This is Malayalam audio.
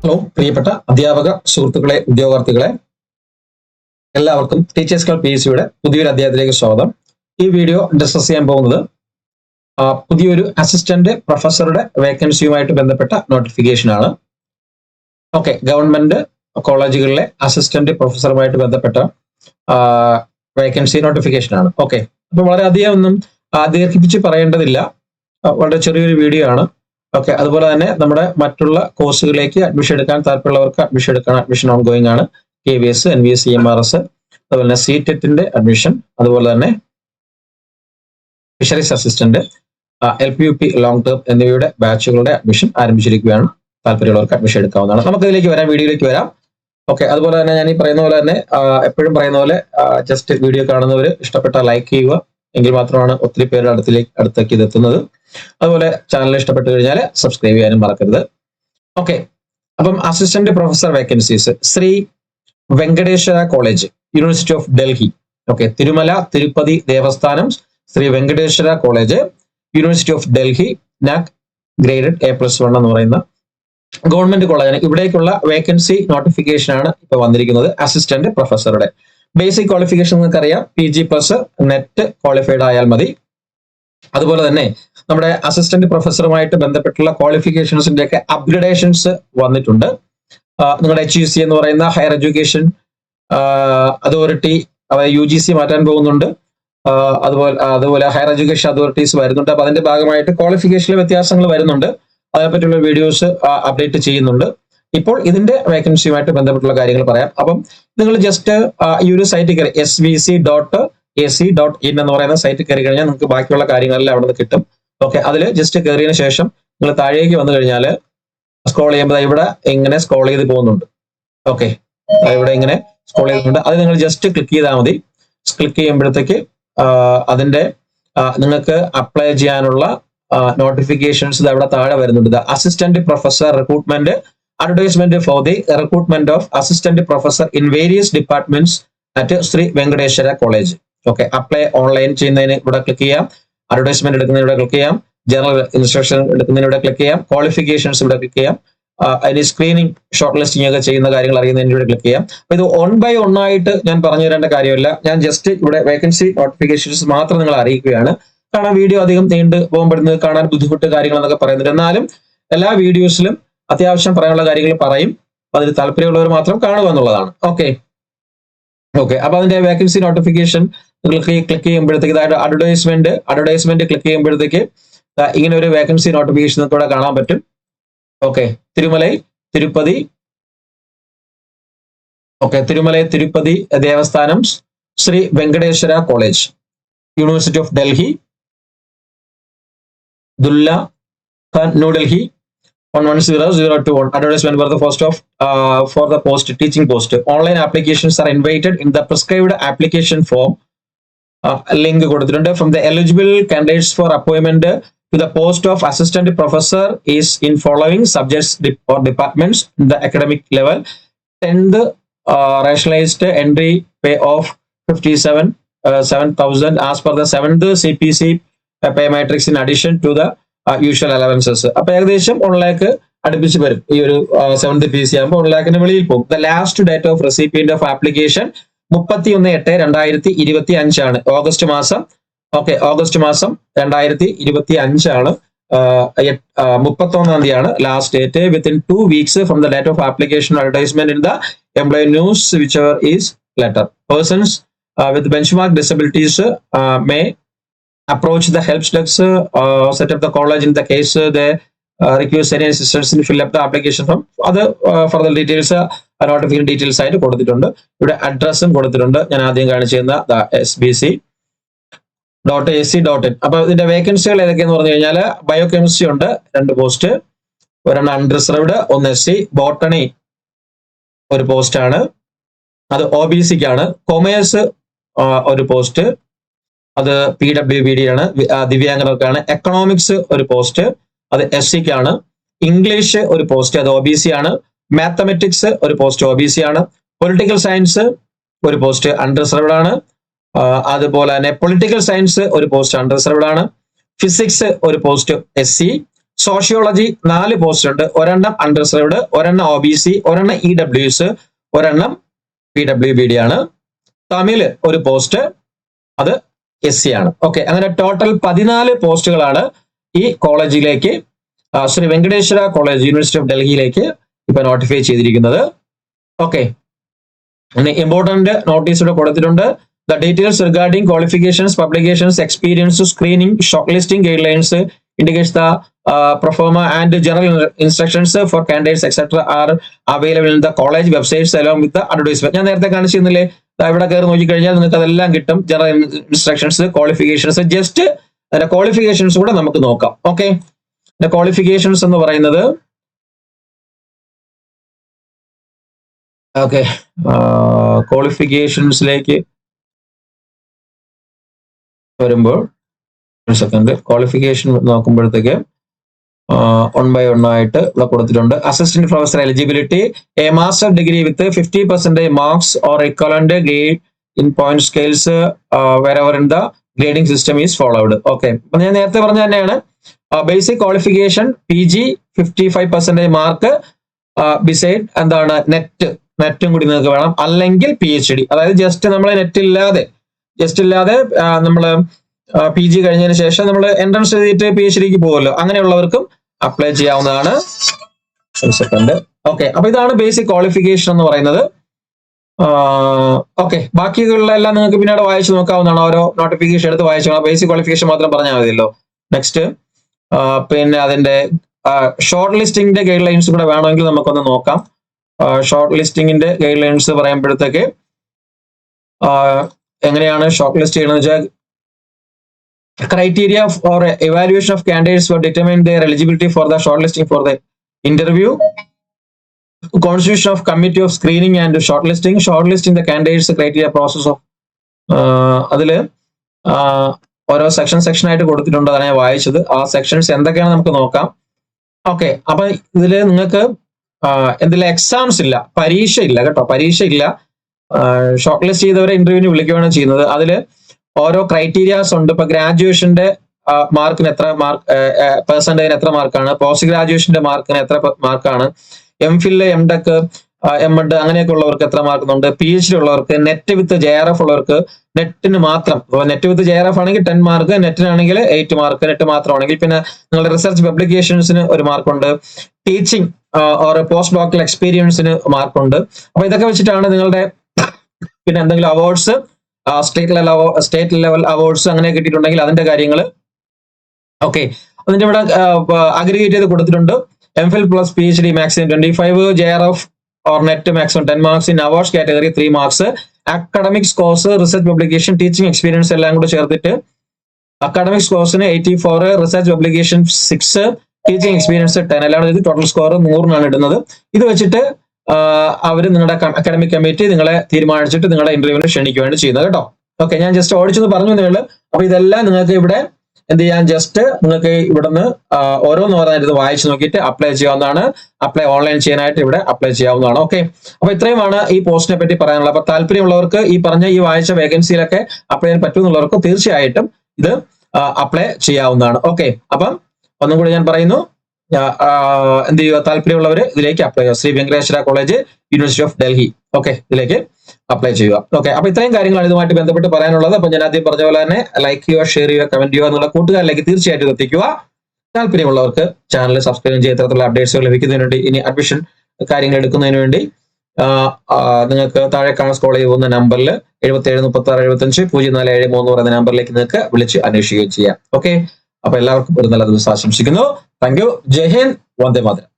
ഹലോ പ്രിയപ്പെട്ട അധ്യാപക സുഹൃത്തുക്കളെ, ഉദ്യോഗാർത്ഥികളെ, എല്ലാവർക്കും ടീച്ചേഴ്സ് ക്ലബ് PSCയുടെ പുതിയൊരു അധ്യായത്തിലേക്ക് സ്വാഗതം. ഈ വീഡിയോ ഡിസ്കസ് ചെയ്യാൻ പോകുന്നത് പുതിയൊരു അസിസ്റ്റന്റ് പ്രൊഫസറുടെ വേക്കൻസിയുമായിട്ട് ബന്ധപ്പെട്ട നോട്ടിഫിക്കേഷൻ ആണ്. ഓക്കെ, ഗവൺമെന്റ് കോളേജുകളിലെ അസിസ്റ്റന്റ് പ്രൊഫസറുമായിട്ട് ബന്ധപ്പെട്ട വേക്കൻസി നോട്ടിഫിക്കേഷൻ ആണ്. ഓക്കെ, അപ്പൊ വളരെ അധികം ഒന്നും ദീർഘിപ്പിച്ച് പറയേണ്ടതില്ല, വളരെ ചെറിയൊരു വീഡിയോ ആണ്. ഓക്കെ, അതുപോലെ തന്നെ നമ്മുടെ മറ്റുള്ള കോഴ്സുകളിലേക്ക് അഡ്മിഷൻ എടുക്കാൻ താല്പര്യമുള്ളവർക്ക് അഡ്മിഷൻ എടുക്കാൻ അഡ്മിഷൻ ഓൺ ഗോയിങ് ആണ്. KVS, NVS, CMRS, അതുപോലെ തന്നെ CTET-ന്റെ അഡ്മിഷൻ, അതുപോലെ തന്നെ fisheries assistant, LPUP long term എന്നിവയുടെ ബാച്ചുകളുടെ അഡ്മിഷൻ ആരംഭിച്ചിരിക്കുകയാണ്. താല്പര്യമുള്ളവർക്ക് അഡ്മിഷൻ എടുക്കാവുന്നതാണ്. നമുക്ക് ഇതിലേക്ക് വരാം, വീഡിയോയിലേക്ക് വരാം. ഓക്കെ, അതുപോലെ തന്നെ ഞാൻ ഈ പറയുന്ന പോലെ തന്നെ എപ്പോഴും പറയുന്ന പോലെ ജസ്റ്റ് വീഡിയോ കാണുന്നവർ ഇഷ്ടപ്പെട്ട ലൈക്ക് ചെയ്യുക, എങ്കിൽ മാത്രമാണ് ഒത്തിരി പേരുടെ അടുത്തേക്ക് ഇത് എത്തുന്നത്. അതുപോലെ ചാനൽ ഇഷ്ടപ്പെട്ടു കഴിഞ്ഞാൽ സബ്സ്ക്രൈബ് ചെയ്യാനും മറക്കരുത്. ഓക്കെ, അപ്പം assistant professor vacancies Shri Venkateswara college, university of Delhi. Okay, Tirumala Tirupati Devasthanam Shri Venkateswara college, university of Delhi, NAC graded A+1 എന്ന് പറയുന്ന ഗവൺമെന്റ് കോളേജാണ്. ഇവിടേക്കുള്ള വേക്കൻസി നോട്ടിഫിക്കേഷൻ ആണ് ഇപ്പൊ വന്നിരിക്കുന്നത്. അസിസ്റ്റന്റ് പ്രൊഫസറുടെ ബേസിക് ക്വാളിഫിക്കേഷൻ നിങ്ങൾക്ക് അറിയാം, PG+ നെറ്റ് ക്വാളിഫൈഡ് ആയാൽ മതി. അതുപോലെ തന്നെ നമ്മുടെ അസിസ്റ്റന്റ് പ്രൊഫസറുമായിട്ട് ബന്ധപ്പെട്ടുള്ള ക്വാളിഫിക്കേഷൻസിന്റെ ഒക്കെ അപ്ഗ്രഡേഷൻസ് വന്നിട്ടുണ്ട്. നിങ്ങളുടെ HEC എന്ന് പറയുന്ന ഹയർ എഡ്യൂക്കേഷൻ അതോറിറ്റി, അതായത് UGC മാറ്റാൻ പോകുന്നുണ്ട്. അതുപോലെ ഹയർ എഡ്യൂക്കേഷൻ അതോറിറ്റീസ് വരുന്നുണ്ട്. അപ്പൊ അതിന്റെ ഭാഗമായിട്ട് ക്വാളിഫിക്കേഷനിലെ വ്യത്യാസങ്ങൾ വരുന്നുണ്ട്. അതിനെപ്പറ്റിയുള്ള വീഡിയോസ് അപ്ഡേറ്റ് ചെയ്യുന്നുണ്ട്. ഇപ്പോൾ ഇതിന്റെ വേക്കൻസിയുമായിട്ട് ബന്ധപ്പെട്ടുള്ള കാര്യങ്ങൾ പറയാം. അപ്പം നിങ്ങൾ ജസ്റ്റ് ഈ ഒരു സൈറ്റിൽ കയറി svc.ac.in എന്ന് പറയുന്ന സൈറ്റിൽ കയറി കഴിഞ്ഞാൽ നിങ്ങൾക്ക് ബാക്കിയുള്ള കാര്യങ്ങളെല്ലാം അവിടെ നിന്ന് കിട്ടും. ഓക്കെ, അതിൽ ജസ്റ്റ് കയറിയതിനു ശേഷം നിങ്ങൾ താഴേക്ക് വന്നു കഴിഞ്ഞാൽ സ്ക്രോൾ ചെയ്യുമ്പോൾ ഇവിടെ ഇങ്ങനെ സ്ക്രോൾ ചെയ്ത് പോകുന്നുണ്ട്. ഓക്കെ, ഇവിടെ ഇങ്ങനെ സ്ക്രോൾ ചെയ്തിട്ടുണ്ട്. അത് നിങ്ങൾ ജസ്റ്റ് ക്ലിക്ക് ചെയ്താൽ മതി. ക്ലിക്ക് ചെയ്യുമ്പോഴത്തേക്ക് അതിന്റെ നിങ്ങൾക്ക് അപ്ലൈ ചെയ്യാനുള്ള നോട്ടിഫിക്കേഷൻസ് അവിടെ താഴെ വരുന്നുണ്ട്. Assistant professor recruitment advertisement for the recruitment of assistant professor in various departments at Shri Venkateswara college. Okay, apply online ചെയ്യുന്നതിന് ഇവിടെ ക്ലിക്ക് ചെയ്യാം, അഡ്വർടൈസ്മെന്റ് എടുക്കുന്നതിന് ഇവിടെ ക്ലിക്ക് ചെയ്യാം, ജനറൽ ഇൻസ്ട്രക്ഷൻ എടുക്കുന്നതിന് ഇവിടെ ക്ലിക്ക് ചെയ്യാം, ക്വാളിഫിക്കേഷൻസ് ഇവിടെ ക്ലിക്ക് ചെയ്യാം, അതിന് സ്ക്രീനിങ് ഷോർട്ട് ലിസ്റ്റിംഗ് ഒക്കെ ചെയ്യുന്ന കാര്യങ്ങൾ അറിയുന്നതിന് ഇവിടെ ക്ലിക്ക് ചെയ്യാം. അപ്പൊ ഇത് 1 by 1 ആയിട്ട് ഞാൻ പറഞ്ഞു തരേണ്ട കാര്യമില്ല. ഞാൻ ജസ്റ്റ് ഇവിടെ വേക്കൻസി നോട്ടിഫിക്കേഷൻസ് മാത്രം നിങ്ങളെ അറിയിക്കുകയാണ്. കാരണം വീഡിയോ അധികം നീണ്ട് പോകുമ്പോഴുന്നത് കാണാൻ ബുദ്ധിമുട്ട് കാര്യങ്ങൾ എന്നൊക്കെ പറയുന്നുണ്ട്. എന്നാലും എല്ലാ വീഡിയോസിലും അത്യാവശ്യം പറയാനുള്ള കാര്യങ്ങൾ പറയും. അതിൽ താല്പര്യമുള്ളവർ മാത്രം കാണുക എന്നുള്ളതാണ്. ഓക്കെ, അപ്പൊ അതിന്റെ വേക്കൻസി നോട്ടിഫിക്കേഷൻ നിങ്ങൾ ക്ലിക്ക് ചെയ്യുമ്പോഴത്തേക്ക് അഡ്വർടൈസ്മെന്റ് ക്ലിക്ക് ചെയ്യുമ്പോഴത്തേക്ക് ഇങ്ങനെ ഒരു വേക്കൻസി നോട്ടിഫിക്കേഷൻ നിങ്ങൾക്ക് ഇവിടെ കാണാൻ പറ്റും. Okay, Tirumala Tirupati Devasthanam Shri Venkateswara college, university of Delhi, ദുല്ല, New Delhi 110021. Advertisement for the post teaching post. Online applications are invited in the prescribed application form. Link കൊടുത്തിട്ടുണ്ട്. From the eligible candidates for appointment to the post of assistant professor is in following subjects or departments in the academic level. 10th rationalized entry pay of 57,000 as per the 7th CPC pay matrix in addition to the usual allowances. അപ്പൊ ഏകദേശം 1 lakh അടുപ്പിച്ച് വരും. ഈ ഒരു 7th PC ആകുമ്പോൾ 1 lakhന് വെളിയിൽ പോകും. The last date of recipient of application 31/8/2025 ആണ്. ഓഗസ്റ്റ് മാസം 2025 ആണ്. 31 തീയതിയാണ് last date. Within 2 weeks from the date of application advertisement in the employee news whichever is letter. Persons with benchmark disabilities may approach the help desk, set up the college in the case they request any assistance in fill up the application form. Other further details notification details ആയിട്ട് കൊടുത്തിട്ടുണ്ട്. ഇവിടെ അഡ്രസ്സും കൊടുത്തിട്ടുണ്ട്. ഞാൻ ആദ്യം കാണിച്ചിരുന്ന svc.ac.in. അപ്പൊ ഇതിന്റെ വേക്കൻസികൾ ഏതൊക്കെയെന്ന് പറഞ്ഞു കഴിഞ്ഞാൽ ബയോകെമിസ്ട്രി ഉണ്ട് 2 പോസ്റ്റ്, ഒരെണ്ണം അൺറിസർവ്ഡ്, 1 SC. ബോട്ടണി ഒരു പോസ്റ്റ് ആണ്, അത് OBCക്കാണ്. കൊമേഴ്സ് ഒരു പോസ്റ്റ്, അത് PWBD ആണ്, ദിവ്യാംഗർക്കാണ്. എക്കണോമിക്സ് ഒരു പോസ്റ്റ്, അത് SCക്കാണ്. ഇംഗ്ലീഷ് ഒരു പോസ്റ്റ്, അത് OBC ആണ്. മാത്തമെറ്റിക്സ് ഒരു പോസ്റ്റ്, OBC ആണ്. പൊളിറ്റിക്കൽ സയൻസ് ഒരു പോസ്റ്റ് അൺറിസർവ്ഡ് ആണ്. അതുപോലെ തന്നെ പൊളിറ്റിക്കൽ സയൻസ് ഒരു പോസ്റ്റ് അൺറിസർവ്ഡ് ആണ്. ഫിസിക്സ് ഒരു പോസ്റ്റ് SC. സോഷ്യോളജി 4 പോസ്റ്റ് ഉണ്ട്. ഒരെണ്ണം അൺറിസർവ്ഡ്, ഒരെണ്ണം OBC, ഒരെണ്ണം EWS, ഒരെണ്ണം PWBD ആണ്. തമിഴ് ഒരു പോസ്റ്റ്, അത് SC ആണ്. ഓക്കെ, അങ്ങനെ ടോട്ടൽ 14 പോസ്റ്റുകളാണ് ഈ കോളേജിലേക്ക് Shri Venkateswara college, university of ഡൽഹിയിലേക്ക് ഇപ്പൊ നോട്ടിഫൈ ചെയ്തിരിക്കുന്നത്. ഓക്കെ, ഇമ്പോർട്ടന്റ് നോട്ടീസ് ഇവിടെ കൊടുത്തിട്ടുണ്ട്. The details regarding qualifications, publications, experience, screening, shortlisting guidelines indicates the pro forma and general instructions for candidates etc. are available in the college websites along with the advertisement. ഞാൻ നേരത്തെ കാണിച്ചിരുന്നില്ലേ, ഇവിടെ കയറി നോക്കിക്കഴിഞ്ഞാൽ നിങ്ങൾക്ക് അതെല്ലാം കിട്ടും. ജനറൽ ഇൻസ്ട്രക്ഷൻസ്, ക്വാളിഫിക്കേഷൻസ്, ജസ്റ്റ് അതിന്റെ ക്വാളിഫിക്കേഷൻസ് കൂടെ നമുക്ക് നോക്കാം. ഓക്കെ, ക്വാളിഫിക്കേഷൻസ് എന്ന് പറയുന്നത് ഓക്കെ ക്വാളിഫിക്കേഷൻസിലേക്ക് വരുമ്പോൾ ഒരു സെക്കൻഡ്, ക്വാളിഫിക്കേഷൻ നോക്കുമ്പോഴത്തേക്ക് 1 by 1 ആയിട്ട് ഇവിടെ കൊടുത്തിട്ടുണ്ട്. Assistant professor eligibility, A master degree with 50% marks or equivalent grade in point scales wherever in the grading system is followed. Okay, അപ്പൊ ഞാൻ നേരത്തെ പറഞ്ഞ തന്നെയാണ്. Basic qualification PG 55% mark, beside എന്താണ് നെറ്റും കൂടി നിങ്ങൾക്ക് വേണം, അല്ലെങ്കിൽ PhD. അതായത് ജസ്റ്റ് നമ്മൾ നെറ്റ് ഇല്ലാതെ നമ്മൾ PG കഴിഞ്ഞതിന് ശേഷം നമ്മൾ എൻട്രൻസ് എഴുതിയിട്ട് PhDക്ക് പോകുമല്ലോ, അങ്ങനെയുള്ളവർക്കും അപ്ലൈ ചെയ്യാവുന്നതാണ്. ഒരു സെക്കൻഡ്. ഓക്കെ, അപ്പൊ ഇതാണ് ബേസിക് ക്വാളിഫിക്കേഷൻ എന്ന് പറയുന്നത്. ഓക്കെ, ബാക്കിയുള്ള എല്ലാം നിങ്ങൾക്ക് പിന്നീട് വായിച്ചു നോക്കാവുന്നതാണ്. ഓരോ നോട്ടിഫിക്കേഷൻ എടുത്ത് വായിച്ചു, ബേസിക് ക്വാളിഫിക്കേഷൻ മാത്രം പറഞ്ഞാൽ മതിയല്ലോ. നെക്സ്റ്റ്, പിന്നെ അതിന്റെ ഷോർട്ട് ലിസ്റ്റിംഗിന്റെ ഗൈഡ് ലൈൻസ് കൂടെ വേണമെങ്കിൽ നമുക്കൊന്ന് നോക്കാം. ഷോർട്ട് ലിസ്റ്റിംഗിന്റെ ഗൈഡ് ലൈൻസ് പറയുമ്പോഴത്തേക്ക് എങ്ങനെയാണ് ഷോർട്ട് ലിസ്റ്റ് ചെയ്യുന്നത് വെച്ചാൽ, criteria for evaluation of candidates were determined their eligibility for the shortlisting for the interview, constitution of committee of screening and shortlisting the candidates criteria process of അതില് ഓരോ സെക്ഷൻ ആയിട്ട് കൊടുത്തിട്ടുണ്ട്. അതാണ് ഞാൻ വായിച്ചത്. ആ സെക്ഷൻസ് എന്തൊക്കെയാണ് നമുക്ക് നോക്കാം. ഓക്കെ, അപ്പൊ ഇതില് നിങ്ങൾക്ക് എന്തെങ്കിലും എക്സാംസ് ഇല്ല, പരീക്ഷ ഇല്ല കേട്ടോ, പരീക്ഷ ഇല്ല. ഷോർട്ട് ലിസ്റ്റ് ചെയ്തവരെ ഇന്റർവ്യൂവിന് വിളിക്കുകയാണ് ചെയ്യുന്നത്. അതില് ഓരോ ക്രൈറ്റീരിയാസ് ഉണ്ട്. ഇപ്പൊ ഗ്രാജുവേഷന്റെ മാർക്കിന് എത്ര പെർസെന്റേജിന് എത്ര മാർക്കാണ്, പോസ്റ്റ് ഗ്രാജുവേഷന്റെ മാർക്കിന് എത്ര മാർക്കാണ്, MPhil, MTech, MD അങ്ങനെയൊക്കെ ഉള്ളവർക്ക് എത്ര മാർക്കുന്നുണ്ട്, PhD ഉള്ളവർക്ക്, നെറ്റ് വിത്ത് JRF ഉള്ളവർക്ക് നെറ്റിന് മാത്രം, നെറ്റ് വിത്ത് JRF ആണെങ്കിൽ 10 മാർക്ക്, നെറ്റിനാണെങ്കിൽ 8 മാർക്ക്, നെറ്റ് മാത്രമാണെങ്കിൽ. പിന്നെ നിങ്ങളുടെ റിസർച്ച് പബ്ലിക്കേഷൻസിന് ഒരു മാർക്കുണ്ട്, ടീച്ചിങ് ഓർ പോസ്റ്റ് ഡോക്ടറൽ എക്സ്പീരിയൻസിന് മാർക്കുണ്ട്. അപ്പൊ ഇതൊക്കെ വെച്ചിട്ടാണ് നിങ്ങളുടെ പിന്നെ എന്തെങ്കിലും അവാർഡ്സ്, സ്റ്റേറ്റ് ലെവൽ അവാർഡ്സ് അങ്ങനെ കിട്ടിയിട്ടുണ്ടെങ്കിൽ അതിന്റെ കാര്യങ്ങൾ. ഓക്കെ, അതിന്റെ ഇവിടെ അഗ്രിഗേറ്റ് ചെയ്ത് കൊടുത്തിട്ടുണ്ട്. MPhil plus PhD maximum 25, JRF or net maximum 10 marks, in awards category 3 marks, academic scores, research publication, teaching experience എല്ലാം കൂടെ ചേർത്തിട്ട് അക്കാഡമിക് സ്കോഴ്സിന് 84, റിസർച്ച് പബ്ലിക്കേഷൻ 6, ടീച്ചിങ് എക്സ്പീരിയൻസ് 10, എല്ലാം കൂടി ടോട്ടൽ സ്കോർ 100 ഇടുന്നത്. ഇത് വെച്ചിട്ട് അവർ നിങ്ങളുടെ അക്കാഡമിക് കമ്മിറ്റി നിങ്ങളെ തീരുമാനിച്ചിട്ട് നിങ്ങളുടെ ഇന്റർവ്യൂവിന് ക്ഷണിക്കുകയാണ് ചെയ്യുന്നത് കേട്ടോ. ഓക്കെ, ഞാൻ ജസ്റ്റ് ഓടിച്ചെന്ന് പറഞ്ഞു നിങ്ങൾ. അപ്പൊ ഇതെല്ലാം നിങ്ങൾക്ക് ഇവിടെ എന്ത് ചെയ്യാൻ, ജസ്റ്റ് നിങ്ങൾക്ക് ഇവിടുന്ന് ഓരോന്നോരോന്നായിട്ട് വായിച്ചു നോക്കിയിട്ട് അപ്ലൈ ചെയ്യാവുന്നതാണ്. അപ്ലൈ ഓൺലൈൻ ചെയ്യാനായിട്ട് ഇവിടെ അപ്ലൈ ചെയ്യാവുന്നതാണ്. ഓക്കെ, അപ്പൊ ഇത്രയുമാണ് ഈ പോസ്റ്റിനെ പറ്റി പറയാനുള്ളത്. അപ്പൊ താല്പര്യമുള്ളവർക്ക് ഈ വായിച്ച വേക്കൻസിയിലൊക്കെ അപ്ലൈ ചെയ്യാൻ പറ്റുമെന്നുള്ളവർക്ക് തീർച്ചയായിട്ടും ഇത് അപ്ലൈ ചെയ്യാവുന്നതാണ്. ഓക്കെ, അപ്പം ഒന്നും കൂടി ഞാൻ പറയുന്നു, എന്ത് ചെയ്യുക, താല്പര്യമുള്ളവർ ഇതിലേക്ക് അപ്ലൈ ചെയ്യുക. Shri Venkateswara college, university of Delhi. Okay, ഇതിലേക്ക് അപ്ലൈ ചെയ്യുക. ഓക്കെ, അപ്പൊ ഇത്രയും കാര്യങ്ങളാണ് ഇതുമായിട്ട് ബന്ധപ്പെട്ട് പറയാനുള്ളത്. അപ്പൊ ഞാൻ ആദ്യം പറഞ്ഞ പോലെ തന്നെ ലൈക്ക് ചെയ്യുക, ഷെയർ ചെയ്യുക, കമന്റ് ചെയ്യുക, എന്നുള്ള കൂട്ടുകാരിലേക്ക് തീർച്ചയായിട്ടും എത്തിക്കുക. താല്പര്യമുള്ളവർക്ക് ചാനൽ സബ്സ്ക്രൈബ് ചെയ്ത് ഇത്തരത്തിലുള്ള അപ്ഡേറ്റ്സുകൾ ലഭിക്കുന്നതിന് വേണ്ടി, ഇനി അഡ്മിഷൻ കാര്യങ്ങൾ എടുക്കുന്നതിന് വേണ്ടി നിങ്ങൾക്ക് താഴെ കാണാൻ സ്ക്രോൾ ചെയ്ത് പോകുന്ന നമ്പറിൽ 7736750473 പറയുന്ന നമ്പറിലേക്ക് നിങ്ങൾക്ക് വിളിച്ച് അന്വേഷിക്കുകയും ചെയ്യാം. ഓക്കെ, അപ്പൊ എല്ലാവർക്കും ഒരു നല്ല ദിവസം ആശംസിക്കുന്നു. Thank you. ജയ് ഹിന്ദ്, വന്ദേ മാതരം.